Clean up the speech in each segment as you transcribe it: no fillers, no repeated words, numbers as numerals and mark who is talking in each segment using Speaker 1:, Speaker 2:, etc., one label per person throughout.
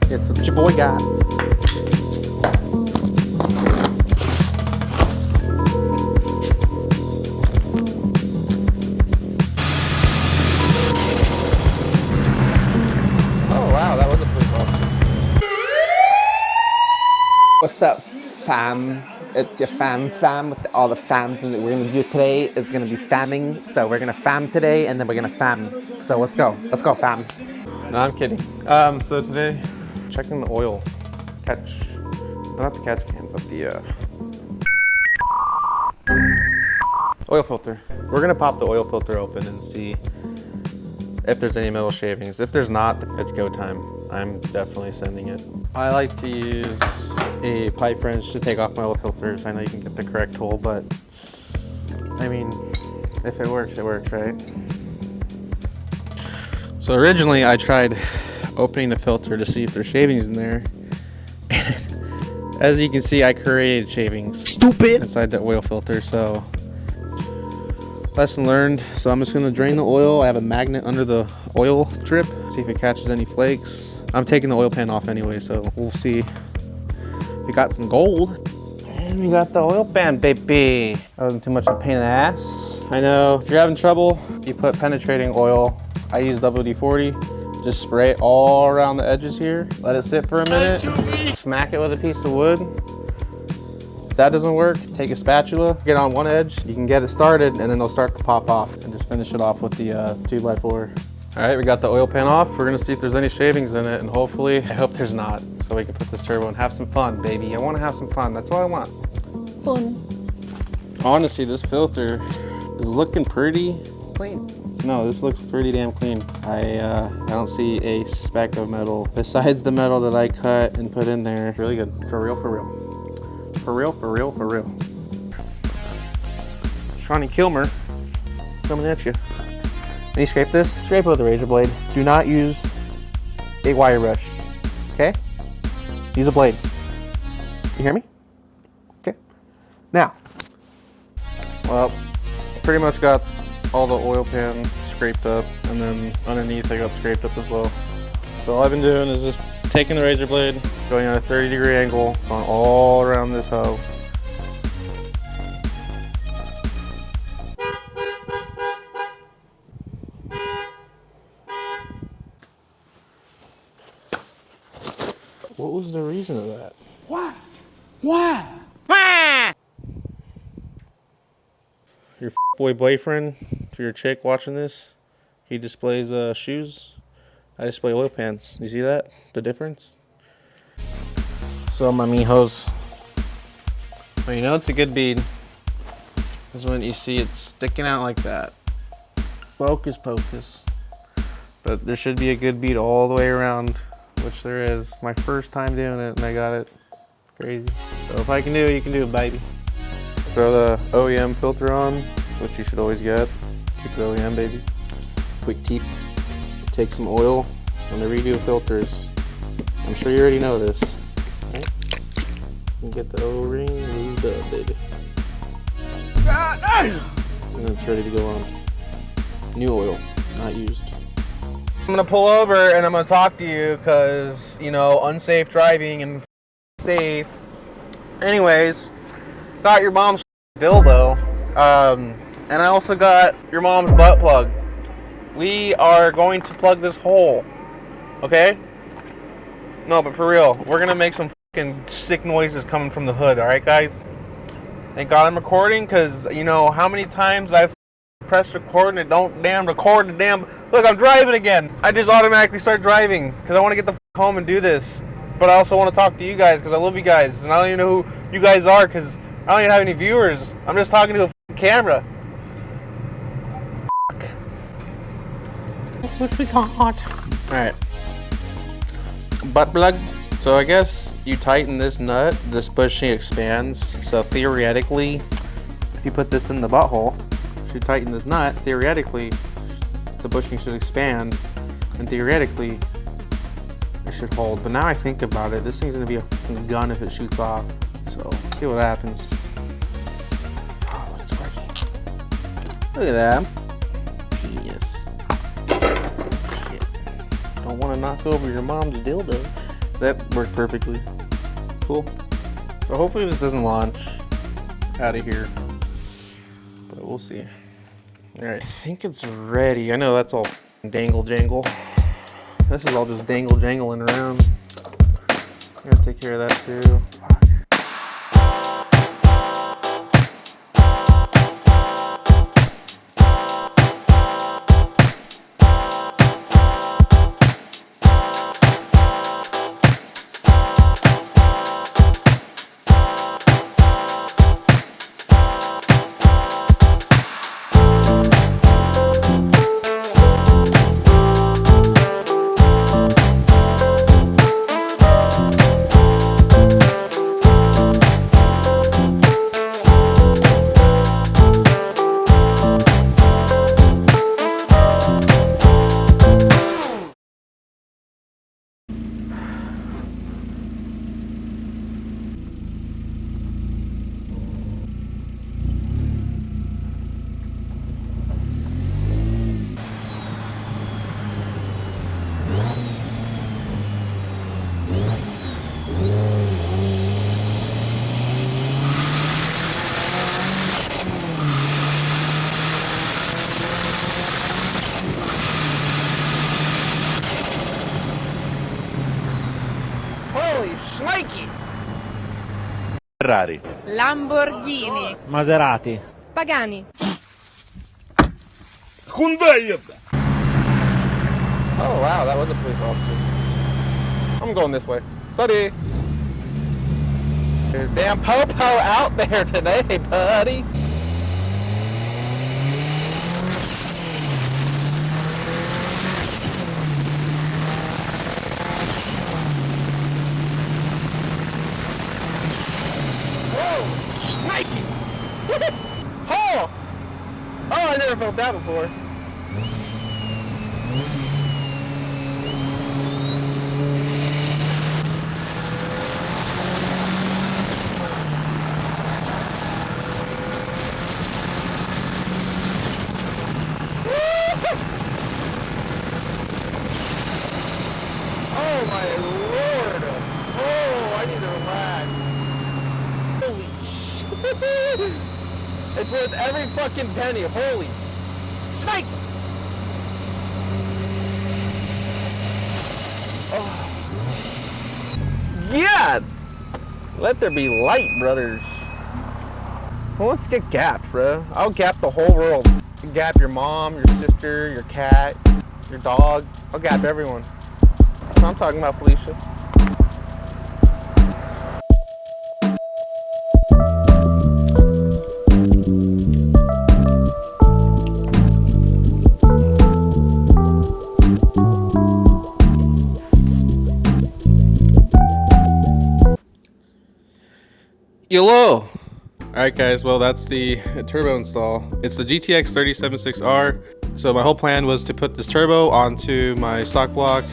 Speaker 1: It's what your boy got. Oh wow, that was a pretty call. What's up, fam? It's your fam with all the fams that we're gonna do today. It's gonna be famming. So we're gonna fam today and then we're gonna fam. So let's go fam.
Speaker 2: No, I'm kidding. So today, checking the oil catch, not the catch can, but the oil filter. We're gonna pop the oil filter open and see if there's any metal shavings. If there's not, it's go time. I'm definitely sending it. I like to use a pipe wrench to take off my oil filters. I know you can get the correct tool, but I mean, if it works, right? So originally I tried opening the filter to see if there's shavings in there. And as you can see, I created shavings.
Speaker 1: Stupid!
Speaker 2: Inside the oil filter, so lesson learned. So I'm just gonna drain the oil. I have a magnet under the oil drip, see if it catches any flakes. I'm taking the oil pan off anyway, so we'll see. We got some gold. And we got the oil pan, baby. That wasn't too much of a pain in the ass. I know, if you're having trouble, you put penetrating oil. I use WD-40. Just spray it all around the edges here. Let it sit for a minute. Smack it with a piece of wood. If that doesn't work, take a spatula, get on one edge. You can get it started and then it'll start to pop off, and just finish it off with the 2x4. All right, we got the oil pan off. We're gonna see if there's any shavings in it, and hopefully, I hope there's not, so we can put this turbo and have some fun, baby. I wanna have some fun, that's all I want.
Speaker 3: Fun.
Speaker 2: Honestly, this filter is looking pretty clean. No, this looks pretty damn clean. I don't see a speck of metal besides the metal that I cut and put in there. Really good, for real, for real. For real, for real, for real. Shawnee Kilmer, coming at you. When you scrape this, scrape it with a razor blade. Do not use a wire brush, okay? Use a blade. You hear me? Okay. Now, well, pretty much got all the oil pan scraped up, and then underneath I got scraped up as well. So all I've been doing is just taking the razor blade, going at a 30-degree angle, going all around this hoe. What was the reason of that?
Speaker 1: Why? Why?
Speaker 2: Your boy boyfriend, for your chick watching this, he displays shoes. I display oil pans. You see that? The difference? So my mijos. Well, you know it's a good bead is when you see it sticking out like that. Focus pocus. But there should be a good bead all the way around, which there is. My first time doing it and I got it. Crazy. So if I can do it, you can do it, baby. Throw the OEM filter on, which you should always get. Keep the OEM, baby. Quick tip. Take some oil whenever you do filters. I'm sure you already know this. Right? And get the O-ring moved up, baby. And it's ready to go on. New oil, not used.
Speaker 1: I'm gonna pull over and I'm gonna talk to you because, you know, unsafe driving and safe. Anyways, got your mom's dildo, and I also got your mom's butt plug. We are going to plug this hole, okay? No, but for real, we're gonna make some fucking sick noises coming from the hood, all right, guys? Thank God I'm recording, because, you know, how many times I've pressed record and it don't damn record the damn... Look, I'm driving again. I just automatically start driving because I want to get the home and do this. But I also want to talk to you guys because I love you guys. And I don't even know who you guys are because I don't even have any viewers. I'm just talking to a camera.
Speaker 2: What we got? Alright. Butt plug. So I guess you tighten this nut, this bushing expands. So theoretically, if you put this in the butthole, if you tighten this nut, theoretically, the bushing should expand. And theoretically, it should hold. But now I think about it, this thing's gonna be a fucking gun if it shoots off. So, see what happens. Oh, it's working. Look at that. Genius. Shit. Don't want to knock over your mom's dildo. That worked perfectly. Cool. So hopefully this doesn't launch out of here, but we'll see. All right, I think it's ready. I know that's all dangle jangle. This is all just dangle jangling around. I gotta take care of that too.
Speaker 1: Holy shnikes!
Speaker 3: Ferrari,
Speaker 4: Lamborghini,
Speaker 3: Maserati,
Speaker 4: Pagani,
Speaker 3: Hyundai.
Speaker 1: Oh wow, that was a police officer. I'm going this way. Buddy. There's damn popo out there today, buddy. Whoa! Nike! Oh! Oh, I never felt that before. Oh my lord! Oh, I need to relax. Holy shit! It's worth every fucking penny. Holy shit! Oh. Yeah! Let there be light, brothers. Well, let's get gapped, bro. I'll gap the whole world. Gap your mom, your sister, your cat, your dog. I'll gap everyone. That's what I'm talking about, Felicia.
Speaker 2: YOLO! Alright guys, well that's the turbo install. It's the GTX 3076R. So my whole plan was to put this turbo onto my stock block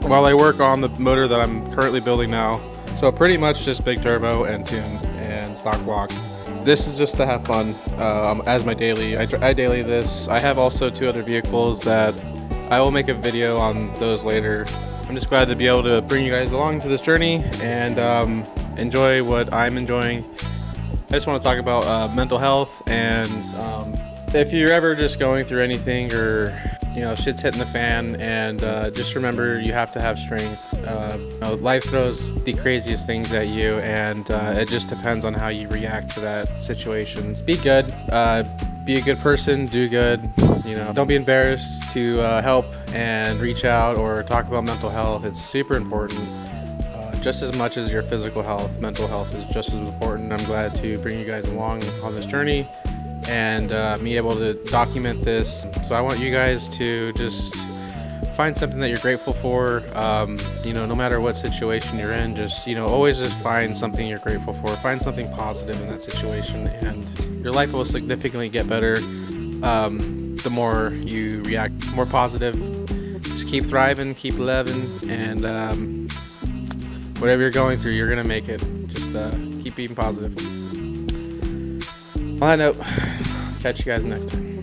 Speaker 2: while I work on the motor that I'm currently building now. So pretty much just big turbo and tune and stock block. This is just to have fun as my daily. I daily this. I have also 2 other vehicles that I will make a video on those later. I'm just glad to be able to bring you guys along to this journey and enjoy what I'm enjoying. I just want to talk about mental health, and if you're ever just going through anything or shit's hitting the fan, and just remember you have to have strength. Life throws the craziest things at you, and it just depends on how you react to that situation. Be good, be a good person, do good. Don't be embarrassed to help and reach out or talk about mental health. It's super important. Just as much as your physical health, mental health is just as important. I'm glad to bring you guys along on this journey and me able to document this. So I want you guys to just find something that you're grateful for. No matter what situation you're in, just always just find something you're grateful for. Find something positive in that situation, and your life will significantly get better. The more you react more positive. Just keep thriving, keep loving, and whatever you're going through, you're gonna make it. Just keep being positive. On that note, catch you guys next time.